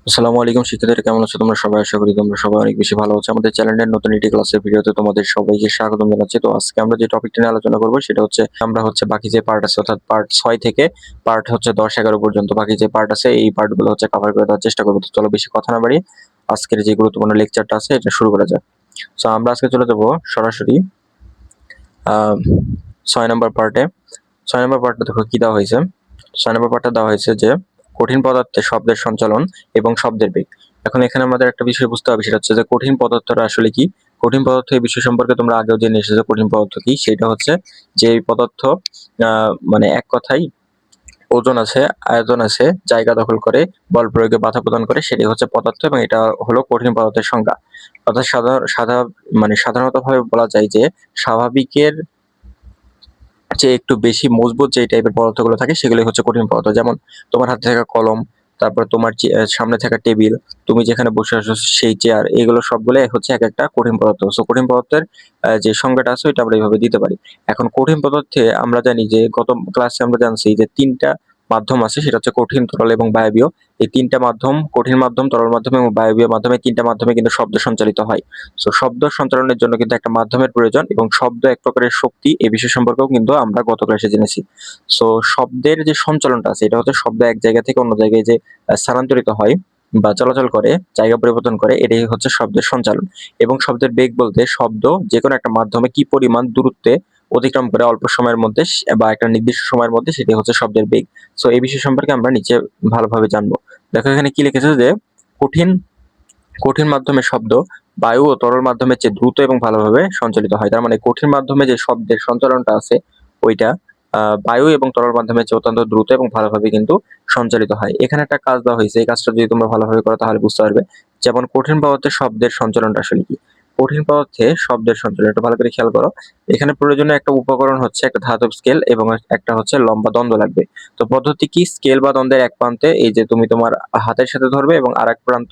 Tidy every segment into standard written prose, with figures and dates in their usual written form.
আসসালামু আলাইকুম শিক্ষার্থীরা, কেমন আছো তোমরা সবাই? আশা করি তোমরা সবাই অনেক বেশি ভালো আছো। আমাদের চ্যানেলের নতুন একটি ক্লাসের ভিডিওতে তোমাদের সবাইকে স্বাগতম জানাচ্ছি। তো আজকে আমরা যে টপিকটা নিয়ে আলোচনা করবো সেটা হচ্ছে আমরা বাকি যে পার্ট আছে অর্থাৎ পার্ট 6 থেকে পার্ট 10-11 পর্যন্ত বাকি যে পার্ট আছে এই পার্টগুলো কভার করে দেওয়ার চেষ্টা করবো। তো চলো বেশি কথা না বাড়িয়ে আজকের যে গুরুত্বপূর্ণ লেকচারটা আছে এটা শুরু করা যাক। তো আমরা আজকে চলে যাবো সরাসরি 6 নম্বর পার্টে। 6 নম্বর পার্টটা দেখো কি দেওয়া হয়েছে। 6 নম্বর পার্টটা দেওয়া হয়েছে যে কঠিন পদার্থে শব্দের সঞ্চালন এবং শব্দের বেগ। এখন এখানে আমাদের একটা বিষয় বুঝতে হবে, সেটা হচ্ছে যে কঠিন পদার্থটা আসলে কি। কঠিন পদার্থ এই বিষয় সম্পর্কে তোমরা আগেও জেনে এসেছো। কঠিন পদার্থ কি, সেটা হচ্ছে যে এই পদার্থ মানে এক কথায় ওজন আছে, আয়তন আছে, জায়গা দখল করে, বল প্রয়োগে বাধা প্রদান করে, সেটাই হচ্ছে পদার্থ এবং এটা হলো কঠিন পদার্থের সংজ্ঞা। অর্থাৎ সাধারণত ভাবে বলা যায় যে স্বাভাবিকের যে একটু বেশি মজবুত যে টাইপের পদার্থগুলো থাকে সেগুলো হচ্ছে কঠিন পদার্থ। যেমন তোমার হাতে থাকা কলম, তারপর তোমার সামনে থাকা টেবিল, তুমি যেখানে বসে আছো সেই চেয়ার, এগুলো সবগুলো হচ্ছে এক একটা কঠিন পদার্থ। সো কঠিন পদার্থের যে সংজ্ঞাটা আছে ওইটা আমরা এইভাবে দিতে পারি। এখন কঠিন পদার্থে আমরা জানি যে গত ক্লাসে আমরা জানছি যে তিনটা মাধ্যম আছে, সেটা হচ্ছে কঠিন, তরল এবং বায়বীয়। এই তিনটা মাধ্যম, কঠিন মাধ্যম, তরল মাধ্যম এবং বায়বীয় মাধ্যমে, তিনটা মাধ্যমে কিন্তু শব্দ সঞ্চালিত হয়। সো শব্দ সঞ্চালনের জন্য কিন্তু একটা মাধ্যমের প্রয়োজন এবং শব্দ এক প্রকারের শক্তি, এই বিষয় সম্পর্কেও কিন্তু আমরা গত ক্লাসে জেনেছি। সো শব্দের যে সঞ্চালনটা আছে এটা হচ্ছে শব্দ এক জায়গা থেকে অন্য জায়গায় যে স্থানান্তরিত হয় বা চলাচল করে, জায়গা পরিবর্তন করে, এটাই হচ্ছে শব্দের সঞ্চালন। এবং শব্দের বেগ বলতে শব্দ যে কোনো একটা মাধ্যমে কি পরিমাণ দূরত্বে অতিক্রম করে অল্প সময়ের মধ্যে বা একটা নির্দিষ্ট সময়ের মধ্যে, সেটি হচ্ছে শব্দের বেগ। সো এই বিষয় সম্পর্কে আমরা নিচে ভালোভাবে জানবো। দেখো এখানে কি লিখেছে যে কঠিন কঠিন মাধ্যমে শব্দ বায়ু ও তরল মাধ্যমের চেয়ে দ্রুত এবং ভালোভাবে সঞ্চালিত হয়। তার মানে কঠিন মাধ্যমে যে শব্দের সঞ্চালনটা আছে ওইটা বায়ু এবং তরল মাধ্যমের চেয়ে অত্যন্ত দ্রুত এবং ভালোভাবে কিন্তু সঞ্চালিত হয়। এখানে একটা কাজ দেওয়া হয়েছে, এই কাজটা যদি তোমরা ভালোভাবে করো তাহলে বুঝতে পারবে। যেমন কঠিন পদার্থে শব্দের সঞ্চালনটা আসলে কি। কঠিন পদার্থে শব্দের সঞ্চালন একটু ভালো করে খেয়াল করো। এখানে প্রয়োজনীয় একটা উপকরণ হচ্ছে একটা ধাতব স্কেল এবং একটা হচ্ছে লম্বা দ্বন্দ্ব লাগবে। তো পদ্ধতি কি, স্কেল বা দ্বন্দ্বের এক প্রান্তে এই যে তুমি তোমার হাতের সাথে ধরবে এবং আর এক প্রান্ত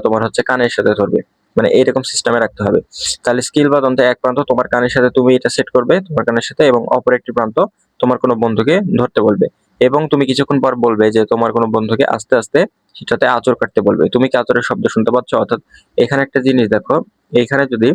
তোমার হচ্ছে কানের সাথে ধরবে, মানে এইরকম সিস্টেমে রাখতে হবে। তাহলে স্কেল বা দ্বন্দ্বের এক প্রান্ত তোমার কানের সাথে তুমি এটা সেট করবে তোমার কানের সাথে, এবং অপর একটি প্রান্ত তোমার কোনো বন্ধুকে ধরতে বলবে। এবং তুমি কিছুক্ষণ পর বলবে যে তোমার কোনো বন্ধুকে আস্তে আস্তে সেটাতে আঁচড় কাটতে বলবে। তুমি কি আঁচড়ের শব্দ শুনতে পাচ্ছ? অর্থাৎ এখানে একটা জিনিস দেখো, এইখানে যদি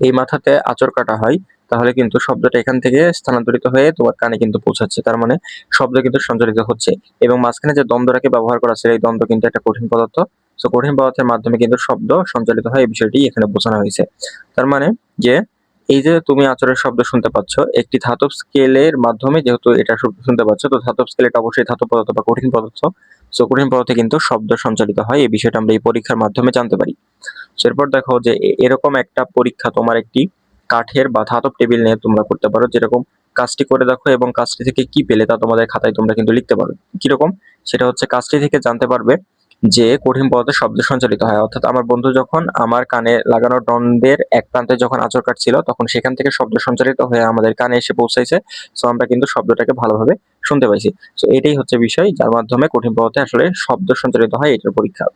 এই মাথাতে আঁচড় কাটা হয় তাহলে কিন্তু শব্দটা এখান থেকে স্থানান্তরিত হয়ে তোমার কানে কিন্তু পৌঁছাচ্ছে, তার মানে শব্দ কিন্তু সঞ্চারিত হচ্ছে। এবং মাঝখানে যে দ্বন্দ্বটাকে ব্যবহার করা আছে এই দ্বন্দ্ব কিন্তু একটা কঠিন পদার্থ। সো কঠিন পদার্থের মাধ্যমে কিন্তু শব্দ সঞ্চালিত হয়, এই বিষয়টি এখানে বোঝানো হয়েছে। তার মানে যে এই যে তুমি আঁচড়ের শব্দ শুনতে পাচ্ছ একটি ধাতব স্কেলের মাধ্যমে, যেহেতু এটা শুনতে পাচ্ছ, তো ধাতব স্কেল এটা অবশ্যই ধাতব পদার্থ বা কঠিন পদার্থ। সো কঠিন পদার্থে কিন্তু শব্দ সঞ্চালিত হয়, এই বিষয়টা আমরা এই পরীক্ষার মাধ্যমে জানতে পারি। এরপর দেখো যে এরকম একটা পরীক্ষা তোমার একটি কাঠের বা ধাতব টেবিল নিয়ে তোমরা করতে পারো। যেরকম কাজটি করে দেখো এবং কাজটি থেকে কি পেলে তা তোমাদের খাতায় তোমরা কিন্তু লিখতে পারো। কিরকম, সেটা হচ্ছে কাজটি থেকে জানতে পারবে যে কঠিন পদার্থে শব্দ সঞ্চালিত হয়। অর্থাৎ আমার বন্ধু যখন আমার কানে লাগানো দ্বন্দ্বের এক প্রান্তে যখন আঁচড় কাটছিল তখন সেখান থেকে শব্দ সঞ্চালিত হয়ে আমাদের কানে এসে পৌঁছাইছে। সো আমরা কিন্তু শব্দটাকে ভালোভাবে শুনতে পাইছি। সো এটাই হচ্ছে বিষয় যার মাধ্যমে কঠিন পদার্থে আসলে শব্দ সঞ্চালিত হয়, এটার পরীক্ষা।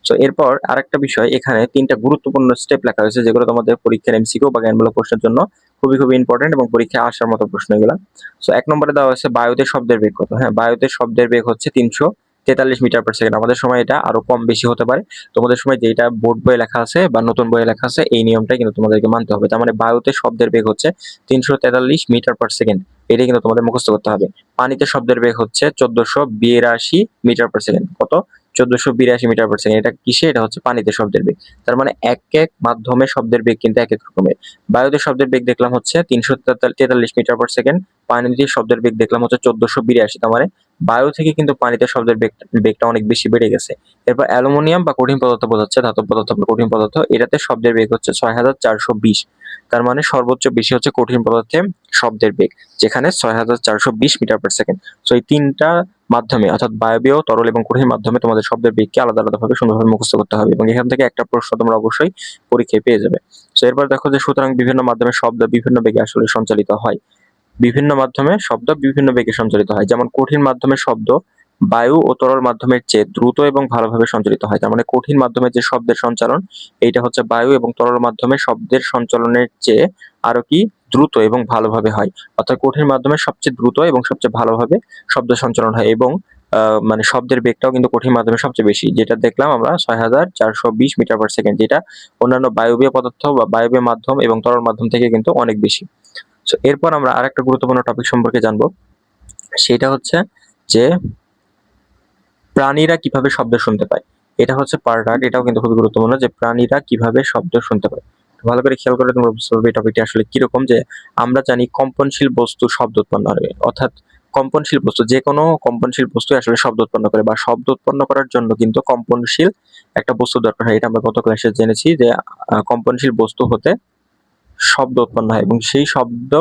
সো এরপর আরেকটা বিষয়, এখানে তিনটা গুরুত্বপূর্ণ স্টেপ লেখা হয়েছে যেগুলো তোমাদের পরীক্ষার এমসিকিউ বা জ্ঞানমূলক প্রশ্নের জন্য খুবই খুবই ইম্পর্টেন্ট এবং পরীক্ষায় আসার মতো প্রশ্ন এগুলা। সো 1 নম্বরে দেওয়া হয়েছে বায়ুতে শব্দের বেগ কত। হ্যাঁ, বায়ুতে শব্দের বেগ হচ্ছে 343 মিটার পার সেকেন্ড। আমাদের সময় এটা আরো কম বেশি হতে পারে। তোমাদের সময় যেটা বোর্ড বইয়ে লেখা আছে বা নতুন বইয়ে লেখা আছে এই নিয়মটাই কিন্তু তোমাদেরকে মানতে হবে। তার মানে বায়ুতে শব্দের বেগ হচ্ছে 343 মিটার পার সেকেন্ড, এটাই কিন্তু তোমাদের মুখস্থ করতে হবে। পানিতে শব্দের বেগ হচ্ছে 1482 মিটার পার সেকেন্ড। কত? 1482 মিটার পার সেকেন্ড। এটা কিসে? এটা হচ্ছে পানিতে শব্দের বেগ। তার মানে এক এক মাধ্যমে শব্দের বেগ কিন্তু এক এক রকমের। বায়ুতে শব্দের বেগ দেখলাম হচ্ছে 343 মিটার পার সেকেন্ড, পানিতে শব্দের বেগ দেখলাম হচ্ছে 1482। তার মানে বায়ু থেকে কিন্তু পানিতে শব্দের বেগটা অনেক বেশি বেড়ে গেছে। এরপর অ্যালুমিনিয়াম বা কঠিন পদার্থ বোঝাচ্ছে, ধাতব পদার্থ বা কঠিন পদার্থ, এটাতে শব্দের বেগ হচ্ছে 6420। তার মানে সর্বোচ্চ বেশি হচ্ছে কঠিন পদার্থে শব্দের বেগ, যেখানে 6420 মিটার পার সেকেন্ড। সো এই তিনটা মাধ্যমে অর্থাৎ বায়বীয়, তরল এবং কঠিন মাধ্যমে তোমাদের শব্দের বেগকে আলাদা আলাদাভাবে সুন্দরভাবে মুখস্থ করতে হবে এবং এখান থেকে একটা প্রশ্ন তোমরা অবশ্যই পরীক্ষায় পেয়ে যাবে। তো এরপর দেখো যে সুতরাং বিভিন্ন মাধ্যমে শব্দ বিভিন্ন বেগে আসলে সঞ্চালিত হয়। বিভিন্ন মাধ্যমে শব্দ বিভিন্ন বেগে সঞ্চালিত হয়। যেমন কঠিন মাধ্যমে শব্দ বায়ু ও তরল মাধ্যমের চেয়ে দ্রুত এবং ভালোভাবে সঞ্চালিত হয়। তার মানে কঠিন মাধ্যমে যে শব্দের সঞ্চালন এইটা হচ্ছে বায়ু এবং তরল মাধ্যমে শব্দের সঞ্চালনের চেয়ে আরো কি দ্রুত এবং ভালোভাবে হয়। অর্থাৎ কঠিন মাধ্যমে সবচেয়ে দ্রুত এবং সবচেয়ে ভালোভাবে শব্দ সঞ্চালন হয় এবং মানে শব্দের বেগটাও কিন্তু কঠিন মাধ্যমে সবচেয়ে বেশি, যেটা দেখলাম আমরা 6420 মিটার পার সেকেন্ড, যেটা অন্যান্য বায়বীয় পদার্থ বা বায়বীয় মাধ্যম এবং তরল মাধ্যম থেকে কিন্তু অনেক বেশি। সো এরপর আমরা আরেকটা গুরুত্বপূর্ণ টপিক সম্পর্কে জানবো, সেটা হচ্ছে যে প্রাণীরা কিভাবে শব্দ শুনতে পায়। এটা হচ্ছে পার্ট 8, এটাও কিন্তু খুবই গুরুত্বপূর্ণ যে প্রাণীরা কিভাবে শব্দ শুনতে পায়। ভালো করে খেয়াল করে তোমরা বুঝতে পারবে এই টপিকটি আসলে কিরকম। যে আমরা জানি কম্পনশীল বস্তু শব্দ উৎপন্ন করে, অর্থাৎ কম্পনশীল বস্তু, যে কোনো কম্পনশীল বস্তু আসলে শব্দ উৎপন্ন করে, বা শব্দ উৎপন্ন করার জন্য কিন্তু কম্পনশীল একটা বস্তু দরকার হয়। এটা আমরা গত ক্লাসে জেনেছি যে কম্পনশীল বস্তু হতে শব্দ উৎপন্ন হয় এবং সেই শব্দ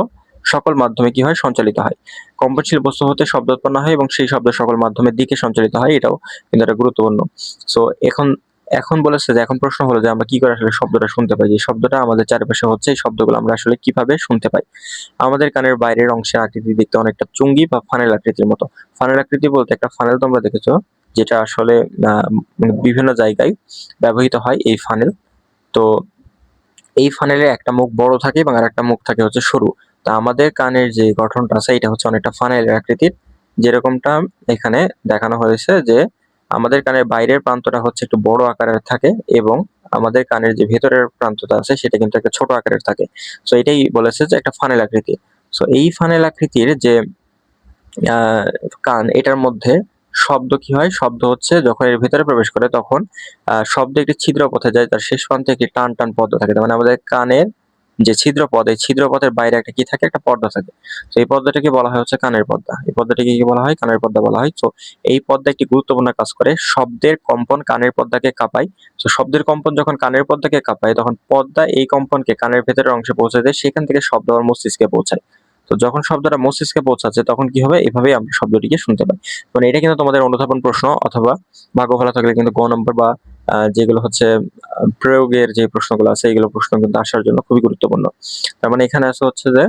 সকল মাধ্যমে কি হয়, সঞ্চালিত হয়। কম্পনশীল বস্তু হতে শব্দ উৎপন্ন হয় এবং সেই শব্দ সকল মাধ্যমের দিকে সঞ্চালিত হয়, এটাও কিন্তু একটা গুরুত্বপূর্ণ। সো এখন এখন বলেছে যে এখন প্রশ্ন হলো যে আমরা কি করে আসলে শব্দটা শুনতে পাই, যে শব্দটা আমাদের চারপাশে হচ্ছে, এই শব্দগুলো আমরা আসলে কিভাবে শুনতে পাই। আমাদের কানের বাইরের অংশের আকৃতি দেখতে অনেকটা চুঙ্গি বা ফানেল আকৃতির মতো। ফানেল আকৃতি বলতে একটা ফানেল তোমরা দেখেছো, যেটা আসলে বিভিন্ন জায়গায় ব্যবহৃত হয় এই ফানেল। তো এই ফানেলের একটা মুখ বড় থাকে এবং আরেকটা মুখ থাকে হচ্ছে সরু। তা আমাদের কানের যে গঠনটা আছে এটা হচ্ছে অনেকটা ফানেলের আকৃতির, যেরকমটা এখানে দেখানো হয়েছে যে আমাদের কানের বাইরের প্রান্তটা হচ্ছে একটু বড় আকারের থাকে এবং আমাদের কানের যে ভেতরের প্রান্তটা আছে সেটা কিন্তু একটা ছোট আকারের থাকে। সো এটাই বলেছে যে একটা ফানেল আকৃতি। সো এই ফানেল আকৃতির যে আহ কান, এটার মধ্যে শব্দ কি হয়, শব্দ হচ্ছে যখন এর ভিতরে প্রবেশ করে তখন শব্দ একটি ছিদ্র পথে যায়, তার শেষ প্রান্তে একটি টান টান পর্দা থাকে। তার মানে আমাদের কানের যে ছিদ্রপথ, এই ছিদ্রপথের বাইরে একটা কি থাকে, একটা পর্দা থাকে। তো এই পর্দাটাকে বলা হয় হচ্ছে কানের পর্দা। এই পর্দাটাকে কি বলা হয়, কানের পর্দা বলা হয়। তো এই পর্দা একটি গুরুত্বপূর্ণ কাজ করে, শব্দের কম্পন কানের পর্দাকে কাঁপায়। তো শব্দের কম্পন যখন কানের পর্দাকে কাঁপায় তখন পর্দা এই কম্পনকে কানের ভেতরের অংশে পৌঁছে দেয়, সেখান থেকে শব্দ আমার মস্তিষ্কে পৌঁছায়। তো যখন শব্দটা মস্তিষ্কে পৌঁছাচ্ছে তখন কি হবে, এভাবেই আমরা শব্দটিকে শুনতে পাই। মানে এটা কিন্তু তোমাদের অনুধাবন প্রশ্ন, অথবা ভাগ্য ভালো থাকলে কিন্তু গ নম্বর বা যেগুলো হচ্ছে প্রয়োগের যে প্রশ্নগুলো আছে এইগুলো প্রশ্ন কিন্তু আসার জন্য খুবই গুরুত্বপূর্ণ। তার মানে এখানে আছে হচ্ছে যে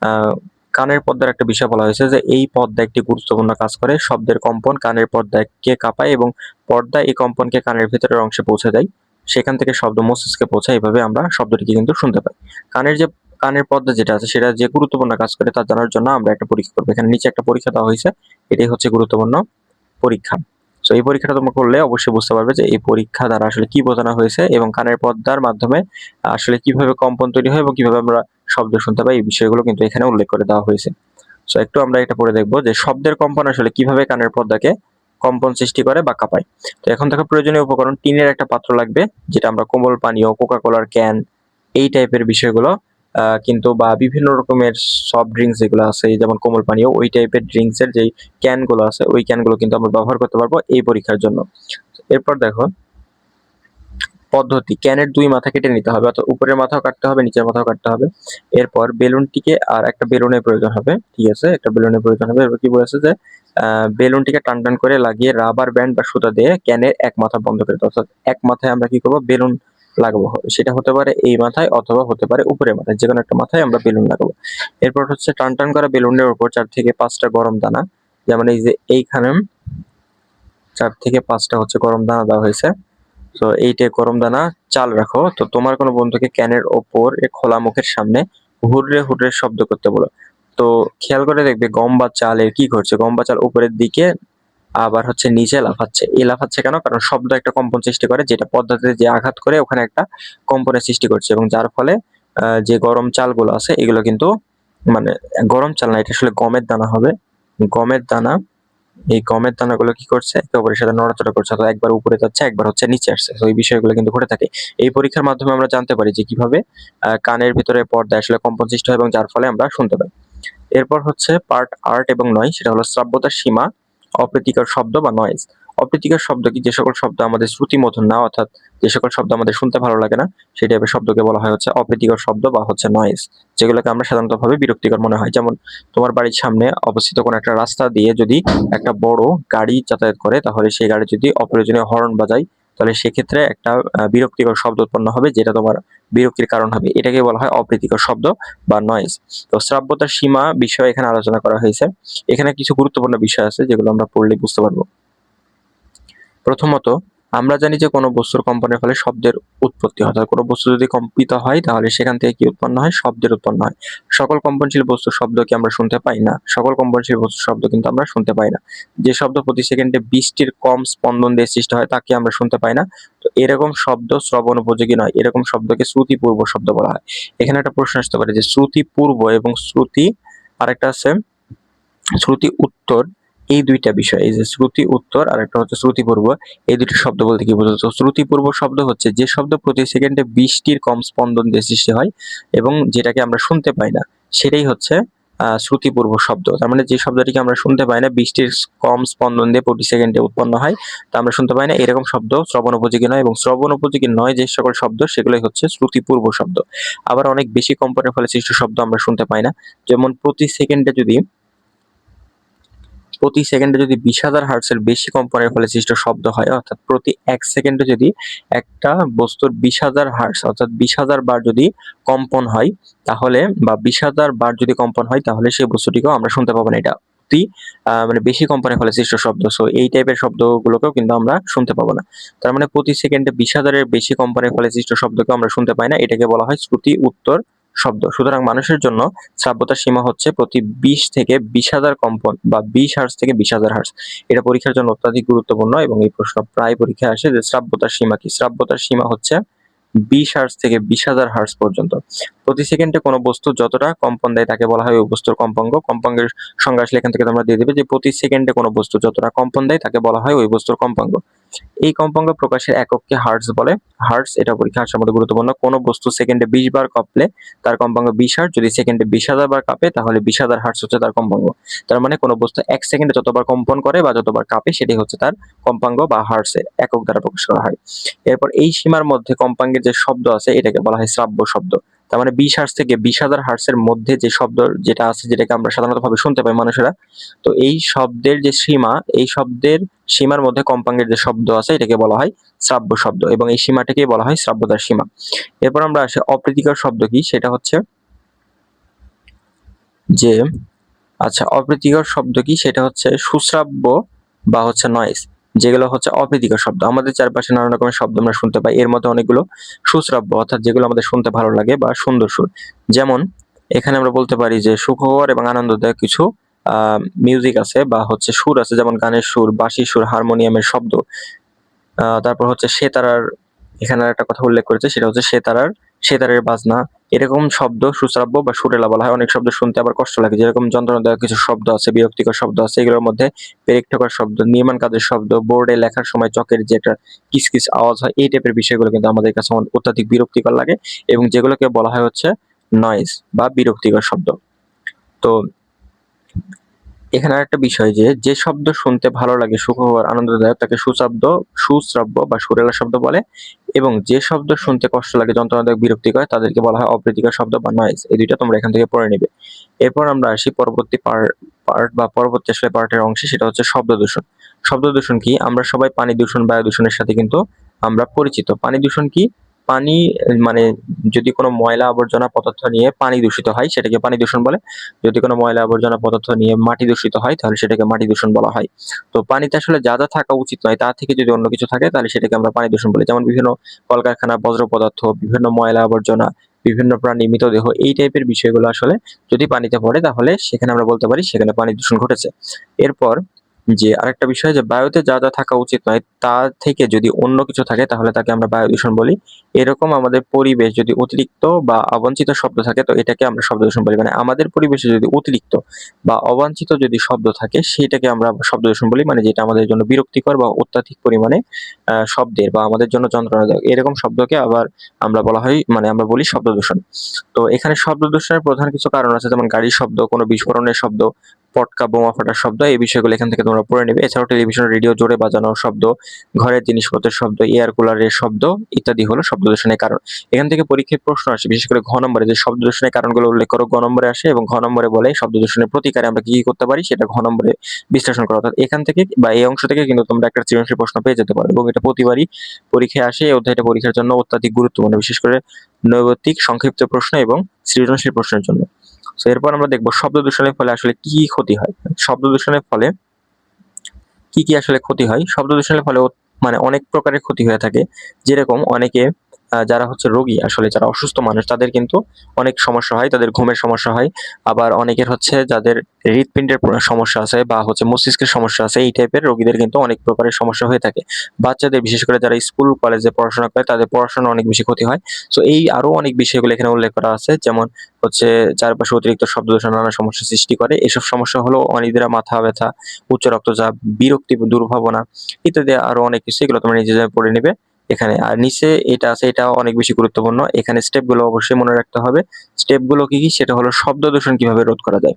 আহ কানের পর্দার একটা বিষয় বলা হয়েছে যে এই পর্দা একটি গুরুত্বপূর্ণ কাজ করে, শব্দের কম্পন কানের পর্দাকে কাঁপায় এবং পর্দা এই কম্পনকে কানের ভেতরের অংশে পৌঁছে দেয়, সেখান থেকে শব্দ মস্তিষ্কে পৌঁছায়। এভাবে আমরা শব্দটিকে কিন্তু শুনতে পাই। কানের পর্দা যেটা আছে সেটা যে গুরুত্বপূর্ণ কাজ করে তা জানার জন্য আমরা একটা পরীক্ষা করবো। এখানে নিচে একটা পরীক্ষা দেওয়া হয়েছে, এটাই হচ্ছে গুরুত্বপূর্ণ পরীক্ষা। সো এই পরীক্ষাটা তোমরা করলে অবশ্যই বুঝতে পারবে যে এই পরীক্ষা দ্বারা আসলে কি বোঝানো হয়েছে এবং কানের পর্দার মাধ্যমে আসলে কিভাবে কম্পন তৈরি হয় এবং কিভাবে আমরা শব্দ শুনতে পাই, এই বিষয়গুলো কিন্তু এখানে উল্লেখ করে দেওয়া হয়েছে। সো একটু আমরা এটা পড়ে দেখবো যে শব্দের কম্পন আসলে কিভাবে কানের পর্দাকে কম্পন সৃষ্টি করে বা কাঁপায়। তো এখন থেকে প্রয়োজনীয় উপকরণ, টিনের একটা পাত্র লাগবে, যেটা আমরা কোমল পানীয়, কোকা কোলার ক্যান, এই টাইপের বিষয়গুলো কিন্তু বা বিভিন্ন রকমের সফট ড্রিঙ্কস যেগুলো আছে, যেমন কোমল পানীয়, ওই টাইপের ড্রিঙ্কস এর যেই ক্যান গুলো আছে ওই ক্যান গুলো কিন্তু আমরা ব্যবহার করতে পারবো এই পরীক্ষার জন্য। এরপর দেখো পদ্ধতি, ক্যানের দুই মাথা কেটে নিতে হবে, অর্থাৎ উপরের মাথাও কাটতে হবে, নিচের মাথাও কাটতে হবে। এরপর বেলুনটিকে, আর একটা বেলুনের প্রয়োজন হবে, ঠিক আছে, একটা বেলুনের প্রয়োজন হবে। এরপর কি বলেছে যে বেলুনটিকে টান টান করে লাগিয়ে রাবার ব্যান্ড বা সুতা দিয়ে ক্যানের এক মাথা বন্ধ করে দাও। অর্থাৎ এক মাথায় আমরা কি করবো, বেলুন লাগাবো। সেটা হতে পারে এই মাথায় অথবা হতে পারে উপরের মাথায়, যে কোনো একটা মাথায় আমরা বেলুন লাগাবো। এরপর হচ্ছে টান টান করা বেলুনের উপর 4 থেকে 5টা গরম দানা, যেমন এই যে এইখানে 4 থেকে 5টা হচ্ছে গরম দানা দেওয়া হয়েছে। তো এইটা গরম দানা চাল রাখো। তো তোমার কোনো বন্ধুকে ক্যানের ওপর খোলা মুখের সামনে হুররে হুররে শব্দ করতে বলো। তো খেয়াল করে দেখবে গম বা চালের কি করছে, গম বা চাল উপরের দিকে আবার হচ্ছে নিচে লাফাচ্ছে। এই লাফাচ্ছে কেন, কারণ শব্দ একটা কম্পন সৃষ্টি করে, যেটা পদ্ধতিতে যে আঘাত করে ওখানে একটা কম্পনের সৃষ্টি করছে, এবং যার ফলে যে গরম চালগুলো আছে এগুলো কিন্তু, মানে গরম চাল না, এটা আসলে গমের দানা হবে, গমের দানা। এই গমের দানাগুলো কি করছে, একে অপরের সাথে নড়াচড়া করছে, অথবা একবার উপরে যাচ্ছে একবার হচ্ছে নিচে আসছে। তো এই বিষয়গুলো কিন্তু ঘটে থাকে। এই পরীক্ষার মাধ্যমে আমরা জানতে পারি যে কিভাবে কানের ভিতরে পর্দায় আসলে কম্পন সৃষ্টি হয় এবং যার ফলে আমরা শুনতে পাই। এরপর হচ্ছে পার্ট 8 এবং 9, সেটা হলো শ্রাব্যতার সীমা, অপ্রীতিকর শব্দ বা নয়েজ। অপ্রীতিকর শব্দ কি, যে সকল শব্দ আমাদের শ্রুতিমধুর না, অর্থাৎ যে সকল শব্দ আমাদের শুনতে ভালো লাগে না, সেই টাইপের শব্দকে বলা হয় হচ্ছে অপ্রীতিকর শব্দ বা হচ্ছে নয়েজ, যেগুলোকে আমরা সাধারণত ভাবে বিরক্তিকর মনে হয়। যেমন তোমার বাড়ির সামনে অবস্থিত কোনো একটা রাস্তা দিয়ে যদি একটা বড় গাড়ি যাতায়াত করে, তাহলে সেই গাড়ি যদি অপ্রয়োজনীয় হর্ন বাজায়, তাহলে সেক্ষেত্রে একটা বিরক্তিকর শব্দ উৎপন্ন হবে, যেটা তোমার বিরক্তির কারণ হবে। এটাকে বলা হয় অপ্রীতিকর শব্দ বা নয়েজ। তো শ্রাব্যতার সীমা বিষয়ে এখানে আলোচনা করা হয়েছে। এখানে কিছু গুরুত্বপূর্ণ বিষয় আছে যেগুলো আমরা পড়লে বুঝতে পারবো। প্রথমত আমরা জানি যে কোনো বস্তুর কম্পনের ফলে শব্দের উৎপত্তি হয়, অর্থাৎ কোনো বস্তু যদি কম্পিত হয় তাহলে সেখান থেকে কি উৎপন্ন হয়? শব্দের উৎপন্ন হয়। সকল কম্পনশীল বস্তুর শব্দ কি আমরা শুনতে পাই না? সকল কম্পনশীল বস্তুর শব্দ কিন্তু আমরা শুনতে পাই না। যে শব্দ প্রতি সেকেন্ডে 20টির কম স্পন্দন দিয়ে সৃষ্টি হয় তাকে আমরা শুনতে পাই না। তো এরকম শব্দ শ্রবণ উপযোগী নয়, এরকম শব্দকে শ্রুতিপূর্ব শব্দ বলা হয়। এখানে একটা প্রশ্ন আসতে পারে যে শ্রুতিপূর্ব এবং শ্রুতি, আরেকটা আছে শ্রুতি উত্তর, এই দুইটা বিষয়, এই যে শ্রুতি উত্তর আর একটা হচ্ছে শ্রুতিপূর্ব, এই দুটি শব্দ বলতে কি বোঝাচ্ছে? শ্রুতিপূর্ব শব্দ হচ্ছে যে শব্দ প্রতি সেকেন্ডে 20টির কম স্পন্দন দিয়ে সৃষ্টি হয় এবং যেটাকে আমরা শুনতে পাই না, সেটাই হচ্ছে শ্রুতিপূর্ব শব্দ। তার মানে যে শব্দটিকে আমরা শুনতে পাই না, 20টির কম স্পন্দন দিয়ে প্রতি সেকেন্ডে উৎপন্ন হয়, তা আমরা শুনতে পাই না, এরকম শব্দ শ্রবণ উপযোগী নয়। এবং শ্রবণ উপযোগী নয় যে সকল শব্দ, সেগুলোই হচ্ছে শ্রুতিপূর্ব শব্দ। আবার অনেক বেশি কম্পনের ফলে সৃষ্ট শব্দ আমরা শুনতে পাই না, যেমন প্রতি সেকেন্ডে যদি 20,000 হার্টজের বেশি কম্পনের ফলে সৃষ্ট শব্দ হয়, অর্থাৎ প্রতি 1 সেকেন্ডে যদি একটা বস্তুর 20,000 হার্টজ অর্থাৎ 20,000 বার যদি কম্পন হয়, তাহলে বা 20,000 বার যদি কম্পন হয় তাহলে সেই বস্তুটিকেও আমরা শুনতে পাবো না। এটা অতি মানে বেশি কম্পনের ফলে সৃষ্ট শব্দ। সো এই টাইপের শব্দগুলোকেও কিন্তু আমরা শুনতে পাবো না। তার মানে প্রতি সেকেন্ডে 20,000 এর বেশি কম্পনের ফলে সৃষ্ট শব্দকেও আমরা শুনতে পাই না। এটাকে বলা হয় শ্রুতি উত্তর শব্দ। সুতরাং মানুষের জন্য শ্রাব্যতার সীমা হচ্ছে প্রতি 20 থেকে 20,000 কম্পন বা 20 হার্টজ থেকে 20,000 হার্টজ। এটা পরীক্ষার জন্য অত্যাধিক গুরুত্বপূর্ণ এবং এই প্রশ্ন প্রায় পরীক্ষায় আসে যে শ্রাব্যতার সীমা কি? শ্রাব্যতার সীমা হচ্ছে 20 হার্টজ থেকে 20,000 হার্টজ পর্যন্ত। প্রতি সেকেন্ডে কোনো বস্তু যতটা কম্পন দেয় তাকে বলা হয় ওই বস্তুর কম্পাঙ্ক। কম্পাঙ্কের সংজ্ঞা আসলে এখান থেকে তোমরা দিয়ে দিবে যে প্রতি সেকেন্ডে কোনো বস্তু যতটা কম্পন দেয় তাকে বলা হয় ওই বস্তুর কম্পাঙ্ক। এই কম্পাঙ্ক প্রকাশের একককে হার্টজ বলে। হার্টজ এটা পরীক্ষার সময় গুরুত্বপূর্ণ। কোনো বস্তু সেকেন্ডে 20 বার কাঁপলে তার কম্পাঙ্ক 20 হার্টজ, যদি সেকেন্ডে 20,000 বার কাঁপে তাহলে 20,000 হার্টজ হচ্ছে তার কম্পাঙ্ক। তার মানে কোনো বস্তু 1 সেকেন্ডে যতবার কম্পন করে বা যতবার কাঁপে সেটাই হচ্ছে তার কম্পাঙ্ক বা হার্টজে একক দ্বারা প্রকাশ করা হয়। এরপর এই সীমার মধ্যে কম্পাঙ্কের যে শব্দ আছে এটাকে বলা হয় শ্রাব্য শব্দ। তার মানে 20 হার্টজ থেকে 20,000 হার্টজের মধ্যে যে শব্দ যেটা আছে, যেটাকে আমরা সাধারণতভাবে শুনতে পাই মানুষেরা, তো এই শব্দের যে সীমা, এই শব্দের সীমার মধ্যে কম্পাঙ্কের যে শব্দ আছে এটাকে বলা হয় শ্রাব্য শব্দ এবং এই সীমাটাকেই বলা হয় শ্রাব্যতার সীমা। এরপর আমরা আসি অপ্রীতিকর শব্দ কি, সেটা হচ্ছে যে অপ্রীতিকর শব্দ কি, সেটা হচ্ছে সুশ্রাব্য বা হচ্ছে নয়েজ, যেগুলো হচ্ছে অপ্রীতিকর শব্দ। আমাদের চারপাশে নানা রকমের শব্দ আমরা শুনতে পাই, এর মধ্যে অনেকগুলো সুশ্রাব্য অর্থাৎ যেগুলো আমাদের শুনতে ভালো লাগে বা সুন্দর সুর। যেমন এখানে আমরা বলতে পারি যে সুখকর এবং আনন্দদায়ক কিছু মিউজিক আছে বা হচ্ছে সুর আছে, যেমন গানের সুর, বাঁশির সুর, হারমোনিয়ামের শব্দ। তারপর হচ্ছে সেতারার, এখানে একটা কথা উল্লেখ করেছে সেটা হচ্ছে সেতারের বাজনা। এরকম শব্দ সুশ্রাব্য বা সুরেলা বলা হয়। অনেক শব্দ শুনতে আবার কষ্ট লাগে, যেরকম যন্ত্রণাদায়ক কিছু শব্দ আছে, বিরক্তিকর শব্দ আছে। এগুলোর মধ্যে পেরেক ঠোকার শব্দ, নির্মাণ কাজের শব্দ, বোর্ডে লেখার সময় চকের যে একটা কিসকিস আওয়াজ হয়, এই টাইপের বিষয়গুলো কিন্তু আমাদের কাছে অত্যাধিক বিরক্তিকর লাগে এবং যেগুলোকে বলা হয় হচ্ছে নয়েজ বা বিরক্তিকর শব্দ। তো এখানে আরেকটা বিষয় যে শব্দ শুনতে ভালো লাগে, সুখকর, আনন্দদায়ক, তাকে সুশ্রাব্য বা সুরেলা শব্দ বলে এবং যে শব্দ শুনতে কষ্ট লাগে, যন্ত্রণাদায়ক, বিরক্তিকর, তাদেরকে বলা হয় অপ্রীতিকর শব্দ বা নয়েজ। এই দুইটা তোমরা এখান থেকে পড়ে নিবে। এরপর আমরা আসি পরবর্তী পরবর্তী আসলে পার্টের অংশে, সেটা হচ্ছে শব্দ দূষণ। শব্দ দূষণ কি? আমরা সবাই পানি দূষণ, বায়ু দূষণের সাথে কিন্তু আমরা পরিচিত। পানি দূষণ কি? পানি মানে যদি কোনো ময়লা আবর্জনা পদার্থ নিয়ে পানি দূষিত হয় সেটাকে পানি দূষণ বলে। যদি কোনো ময়লা আবর্জনা পদার্থ নিয়ে মাটি দূষিত হয় তাহলে সেটাকে মাটি দূষণ বলা হয়। তো পানিতে আসলে যা যা থাকা উচিত নয় তা থেকে যদি অন্য কিছু থাকে তাহলে সেটাকে আমরা পানি দূষণ বলি। যেমন বিভিন্ন কলকারখানা, বজ্র পদার্থ, বিভিন্ন ময়লা আবর্জনা, বিভিন্ন প্রাণী মৃতদেহ, এই টাইপের বিষয়গুলো আসলে যদি পানিতে পড়ে তাহলে সেখানে আমরা বলতে পারি সেখানে পানি দূষণ ঘটেছে। এরপর আরেকটা বিষয় যে বায়ুতে যা যা থাকা উচিত নয় তা থেকে যদি অন্য কিছু থাকে তাহলে তাকে আমরা বায়ু দূষণ বলি। এরকম আমাদের পরিবেশ যদি অতিরিক্ত বা অবাঞ্ছিত শব্দ থাকে তো এটাকে আমরা শব্দ দূষণ বলি। মানে আমাদের পরিবেশে যদি অতিরিক্ত বা অবাঞ্ছিত যদি শব্দ থাকে সেটাকে আমরা শব্দ দূষণ বলি, মানে যেটা আমাদের জন্য বিরক্তিকর বা অত্যাধিক পরিমাণে শব্দের বা আমাদের জন্য যন্ত্রণাদায়ক, এরকম শব্দকে আবার আমরা বলা হয়, মানে আমরা বলি শব্দ দূষণ। তো এখানে শব্দ দূষণের প্রধান কিছু কারণ আছে, যেমন গাড়ির শব্দ, কোনো বিস্ফোরণের শব্দ, পটকা, বোমা ফাটার শব্দ, এই বিষয়গুলো এখান থেকে তোমরা পড়ে নেবে। এছাড়াও টেলিভিশন, রেডিও জোরে বাজানোর শব্দ, ঘরের জিনিসপত্রের শব্দ, এয়ার কুলারের শব্দ ইত্যাদি হলো শব্দ দূষণের কারণ। এখান থেকে পরীক্ষায় প্রশ্ন আসে, বিশেষ করে ঘ নম্বরে, যে শব্দ দূষণের কারণগুলো উল্লেখ করো, গ নম্বরে আসে এবং ঘ নম্বরে বলে শব্দ দূষণের প্রতিকারে আমরা কি করতে পারি সেটা ঘ নম্বরে বিশ্লেষণ করো। অর্থাৎ এখান থেকে বা এই অংশ থেকে কিন্তু তোমরা একটা সৃজনশীল প্রশ্ন পেয়ে যেতে পারো এবং এটা প্রতিবারই পরীক্ষায় আসে। এই অধ্যায়টা পরীক্ষার জন্য অত্যাধিক গুরুত্বপূর্ণ, বিশেষ করে নৈর্ব্যক্তিক, সংক্ষিপ্ত প্রশ্ন এবং সৃজনশীল প্রশ্নের জন্য। তো এরপর আমরা দেখবো শব্দ দূষণের ফলে আসলে কি ক্ষতি হয়। শব্দ দূষণের ফলে কি আসলে ক্ষতি হয়? শব্দ দূষণের ফলে মানে অনেক প্রকারের ক্ষতি হয়ে থাকে। যেরকম অনেকে যারা হচ্ছে রোগী, আসলে যারা অসুস্থ মানুষ তাদের কিন্তু অনেক সমস্যা হয়, তাদের ঘুমের সমস্যা হয়। আবার অনেকের হচ্ছে যাদের হৃৎপিণ্ডের সমস্যা আছে বা হচ্ছে মস্তিষ্কের সমস্যা আছে, এই টাইপের রোগীদের কিন্তু অনেক প্রকারের সমস্যা হয়ে থাকে। বাচ্চাদের, বিশেষ করে যারা স্কুল কলেজে পড়াশোনা করে, তাদের পড়াশোনার অনেক বেশি ক্ষতি হয়। সো এই আরো অনেক বিষয়গুলো এখানে উল্লেখ করা আছে, যেমন হচ্ছে চারপাশে অতিরিক্ত শব্দ দূষণ নানা সমস্যা সৃষ্টি করে। এসব সমস্যা হলো অনিদ্রা, মাথা ব্যথা, উচ্চ রক্তচাপ, বিরক্তি, দুর্ভাবনা ইত্যাদি আরো অনেক কিছু। এগুলো তোমরা নিজে পড়ে নিবে এখানে। আর নিচে এটা আছে, এটা অনেক বেশি গুরুত্বপূর্ণ। এখানে স্টেপগুলো অবশ্যই মনে রাখতে হবে। স্টেপগুলো কি কি, সেটা হলো শব্দ দূষণ কিভাবে রোধ করা যায়।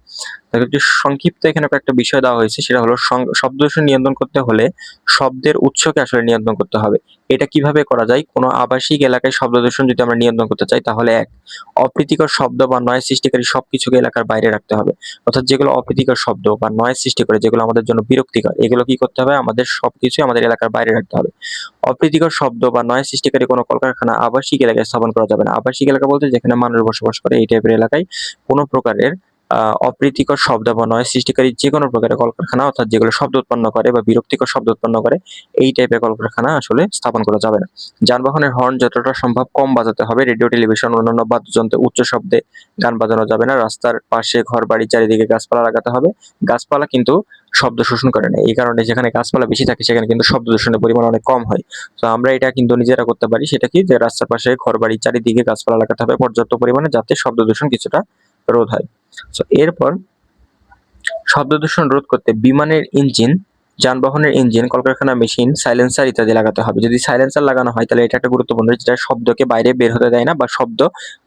দেখো, একটু সংক্ষিপ্ত এখানে একটা বিষয় দেওয়া হয়েছে, সেটা হলো শব্দ দূষণ নিয়ন্ত্রণ করতে হলে শব্দের উৎসকে আসলে নিয়ন্ত্রণ করতে হবে। এটা কিভাবে করা যায়? কোনো আবাসিক এলাকায় শব্দ দূষণ যদি আমরা নিয়ন্ত্রণ করতে চাই, তাহলে এক, অপ্রীতিকর শব্দ বা নয়েজ সৃষ্টিকারী সবকিছুকে এলাকার বাইরে রাখতে হবে। অর্থাৎ যেগুলো অপ্রীতিকর শব্দ বা নয়েজ সৃষ্টি করে, যেগুলো আমাদের জন্য বিরক্তিকর, এগুলো কি করতে হবে? আমাদের সবকিছু আমাদের এলাকার বাইরে রাখতে হবে। অপ্রীতিকর শব্দ বা নয়েজ সৃষ্টিকারী কোনো কলকারখানা আবাসিক এলাকায় স্থাপন করা যাবে না। আবাসিক এলাকা বলতে যেখানে মানুষ বসবাস করে, এই টাইপের এলাকায় কোনো প্রকারের অপ্রীতিকর শব্দ বা নয়েজ সৃষ্টিকারী যে কোনো প্রকারের কলকারখানা, অর্থাৎ যেগুলো শব্দ উৎপন্ন করে বা বিরক্তিকর শব্দ উৎপন্ন করে, এই টাইপের কলকারখানা আসলে স্থাপন করা যাবে না। যানবাহনের হর্ন যতটা সম্ভব কম বাজাতে হবে। রেডিও, টেলিভিশন, অন্যান্য বাদ্যযন্ত্রে উচ্চ শব্দে গান বাজানো যাবে না। রাস্তার পাশে, ঘর বাড়ির চারিদিকে গাছপালা লাগাতে হবে। গাছপালা কিন্তু শব্দ শোষণ করে না, এই কারণে যেখানে গাছপালা বেশি থাকে সেখানে কিন্তু শব্দ দূষণের পরিমাণ অনেক কম হয়। তো আমরা এটা কিন্তু নিজেরা করতে পারি। সেটা কি, যে রাস্তার পাশে, ঘর বাড়ির চারিদিকে গাছপালা লাগাতে হবে পর্যাপ্ত পরিমাণে, যাতে শব্দ দূষণ কিছুটা রোধ হয়। তো এরপর শব্দ দূষণ রোধ করতে বিমানের ইঞ্জিন, যানবাহনের ইঞ্জিন, কলকারখানা মেশিন, সাইলেন্সার ইত্যাদি লাগাতে হবে। যদি সাইলেন্সার লাগানো হয় তাহলে এটা একটা গুরুত্বপূর্ণ, যেটা শব্দকে বাইরে বের হতে দেয় না বা শব্দ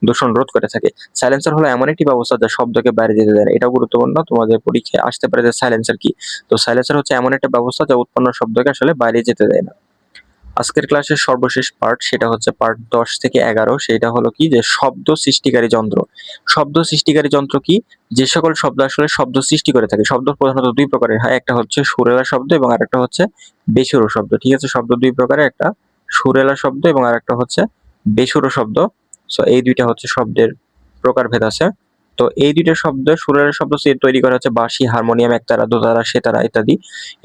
দূষণ রোধ করে থাকে। সাইলেন্সার হলো এমন একটি ব্যবস্থা যা শব্দকে বাইরে যেতে দেয় না। এটাও গুরুত্বপূর্ণ, তোমাদের পরীক্ষায় আসতে পারে যে সাইলেন্সার কি। তো সাইলেন্সার হচ্ছে এমন একটা ব্যবস্থা যা উৎপন্ন শব্দকে আসলে বাইরে যেতে দেয় না। আজকের ক্লাসের সর্বশেষ পার্ট, সেটা হচ্ছে পার্ট 10 থেকে 11। সেটা হলো কি, যে শব্দ সৃষ্টিকারী যন্ত্র। শব্দ সৃষ্টিকারী যন্ত্র কি? যে সকল শব্দ আসলে শব্দ সৃষ্টি করে থাকে। শব্দ প্রধানত দুই প্রকারের হয়, একটা হচ্ছে সুরেলা শব্দ এবং আরেকটা হচ্ছে বেসুরো শব্দ। ঠিক আছে, শব্দ দুই প্রকারের, একটা সুরেলা শব্দ এবং আরেকটা হচ্ছে বেসুরো শব্দ। সো এই দুইটা হচ্ছে শব্দের প্রকারভেদ আছে। তো এই দুইটা শব্দ, সুরেলা শব্দ তৈরি করা হচ্ছে বাঁশি, হারমোনিয়াম, একতারা, দোতারা, সেতারা ইত্যাদি,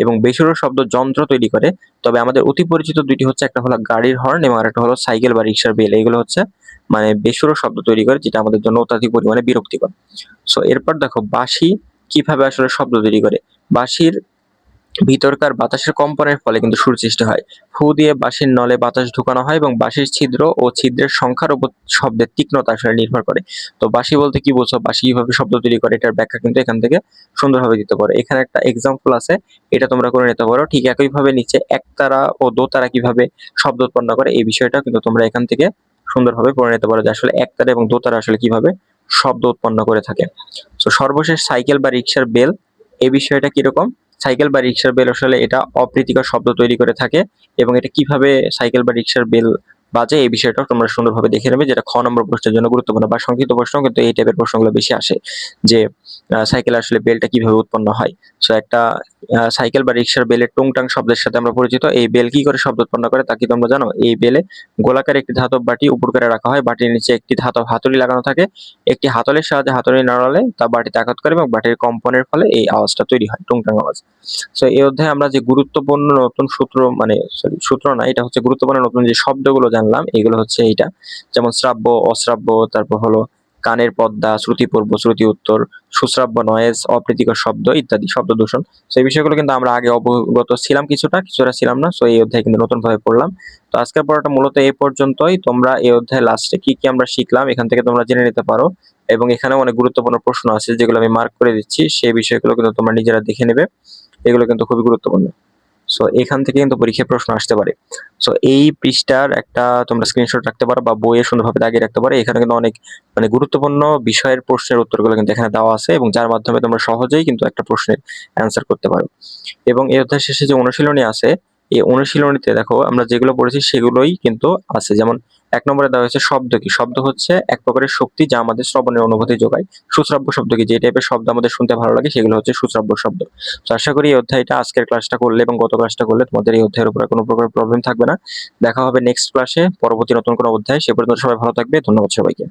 এবং বেসুরো শব্দ যন্ত্র তৈরি করে। তবে আমাদের অতি পরিচিত দুইটি হচ্ছে, একটা হলো গাড়ির হর্ন এবং আরেকটা হলো সাইকেল বা রিক্সার বেল। এগুলো হচ্ছে মানে বেসুরো শব্দ তৈরি করে, যেটা আমাদের জন্য অত্যাধিক পরিমাণে বিরক্তিকর। সো এরপর দেখো, বাঁশি কিভাবে আসলে শব্দ তৈরি করে। বাঁশির ভিতরকার বাতাসের কম্পনের ফলে কিন্তু সুর সৃষ্টি হয়। ফু দিয়ে বাঁশির নলে বাতাস ঢুকানো হয় এবং বাঁশির ছিদ্র ও ছিদ্রের সংখ্যার উপর শব্দের তীক্ষ্ণতা আসলে নির্ভর করে। তো বাঁশি বলতে কি বলছো, বাঁশি কিভাবে শব্দ তৈরি করে, এটার ব্যাখ্যা কিন্তু এখান থেকে সুন্দরভাবে দিতে পারো। এখানে একটা এক্সাম্পল আছে, এটা তোমরা করে নিতে পারো। ঠিক একইভাবে নিচে একতারা ও দোতারা কিভাবে শব্দ উৎপন্ন করে, এই বিষয়টা কিন্তু তোমরা এখান থেকে সুন্দরভাবে পড়ে নিতে পারো, যে আসলে একতারা এবং দোতারা আসলে কিভাবে শব্দ উৎপন্ন করে থাকে। তো সর্বশেষ সাইকেল বা রিক্সার বেল, এই বিষয়টা কিরকম। সাইকেল বা রিক্সার বেল আসলে এটা অপ্রীতিকর শব্দ তৈরি করে থাকে, এবং এটা কিভাবে সাইকেল বা রিক্সার বেল বাজে, এই বিষয়টা তোমরা সুন্দরভাবে দেখে নেবে, যেটা খ নম্বর প্রশ্নের জন্য গুরুত্বপূর্ণ। বা সংক্ষিপ্ত প্রশ্ন কিন্তু এই টাইপের প্রশ্নগুলো বেশি আসে, যে সাইকেল আসলে বেলটা কিভাবে উৎপন্ন হয়। সো একটা সাইকেল বা রিক্সার বেলের টুংটাং শব্দের সাথে আমরা পরিচিত। এই বেল কি করে শব্দ উৎপন্ন করে তা কি তোমরা জানো? এই বেলে গোলাকার একটি ধাতব বাটি উপর করে রাখা হয়, বাটির নিচে একটি ধাতব হাতুড়ি লাগানো থাকে। একটি হাতলের সাহায্যে হাতুড়ি নাড়ালে তা বাটিতে আঘাত করে এবং বাটির কম্পনের ফলে এই আওয়াজটা তৈরি হয়, টুংটাং আওয়াজ। সো এই অধ্যায়ে আমরা যে গুরুত্বপূর্ণ নতুন সূত্র, মানে সরি সূত্র না, এটা হচ্ছে গুরুত্বপূর্ণ নতুন যে শব্দগুলো জানলাম, এগুলো হচ্ছে এইটা, যেমন শ্রাব্য, অশ্রাব্য, তারপর হলো কানের পর্দা, শ্রুতিপূর্ব, শ্রুতি উত্তর, সুশ্রাব্য, নয়েজ, অপ্রীতিকর শব্দ ইত্যাদি, শব্দ দূষণ। তো এই বিষয়গুলো কিন্তু আমরা আগে অবগত ছিলাম, কিছুটা কিছুটা ছিলাম না। সো এই অধ্যায়ে কিন্তু নতুন ভাবে পড়লাম। তো আজকের পড়াটা মূলত এই পর্যন্তই। তোমরা এই অধ্যায়ে লাস্টে কি কি আমরা শিখলাম এখান থেকে তোমরা জেনে নিতে পারো, এবং এখানেও অনেক গুরুত্বপূর্ণ প্রশ্ন আছে যেগুলো আমি মার্ক করে দিচ্ছি, সেই বিষয়গুলো কিন্তু তোমরা নিজেরা দেখে নেবে। এগুলো কিন্তু খুবই গুরুত্বপূর্ণ। সো এখান থেকে কিন্তু পরীক্ষায় প্রশ্ন আসতে পারে। সো এই পৃষ্ঠার একটা তোমরা স্ক্রিনশট রাখতে পারো বা বইয়ে সুন্দরভাবে দাগিয়ে রাখতে পারো। এখানে কিন্তু অনেক মানে গুরুত্বপূর্ণ বিষয়ের প্রশ্নের উত্তরগুলো কিন্তু এখানে দেওয়া আছে, এবং যার মাধ্যমে তোমরা সহজেই কিন্তু একটা প্রশ্নের অ্যান্সার করতে পারো। এবং এই অধ্যায় শেষে যে অনুশীলনী আছে, এই অনুশীলনীতে দেখো আমরা যেগুলো পড়েছি সেগুলোই কিন্তু আছে। যেমন 1 নম্বরে দেওয়া হয়েছে শব্দ কি। শব্দ হচ্ছে এক প্রকারের শক্তি যা আমাদের শ্রবণের অনুভূতি যোগায়। সুশ্রাব্য শব্দ কি, যে টাইপের শব্দ আমাদের শুনতে ভালো লাগে সেগুলো হচ্ছে সুশ্রাব্য শব্দ। তো আশা করি এই অধ্যায়টা, আজকের ক্লাসটা করলে এবং গত ক্লাসটা করলে তোমাদের এই অধ্যায়ের উপরে কোনো প্রকার প্রবলেম থাকবে না। দেখা হবে নেক্সট ক্লাসে, পরবর্তী নতুন কোনো অধ্যায়। সে পর্যন্ত সবাই ভালো থাকবে। ধন্যবাদ সবাইকে।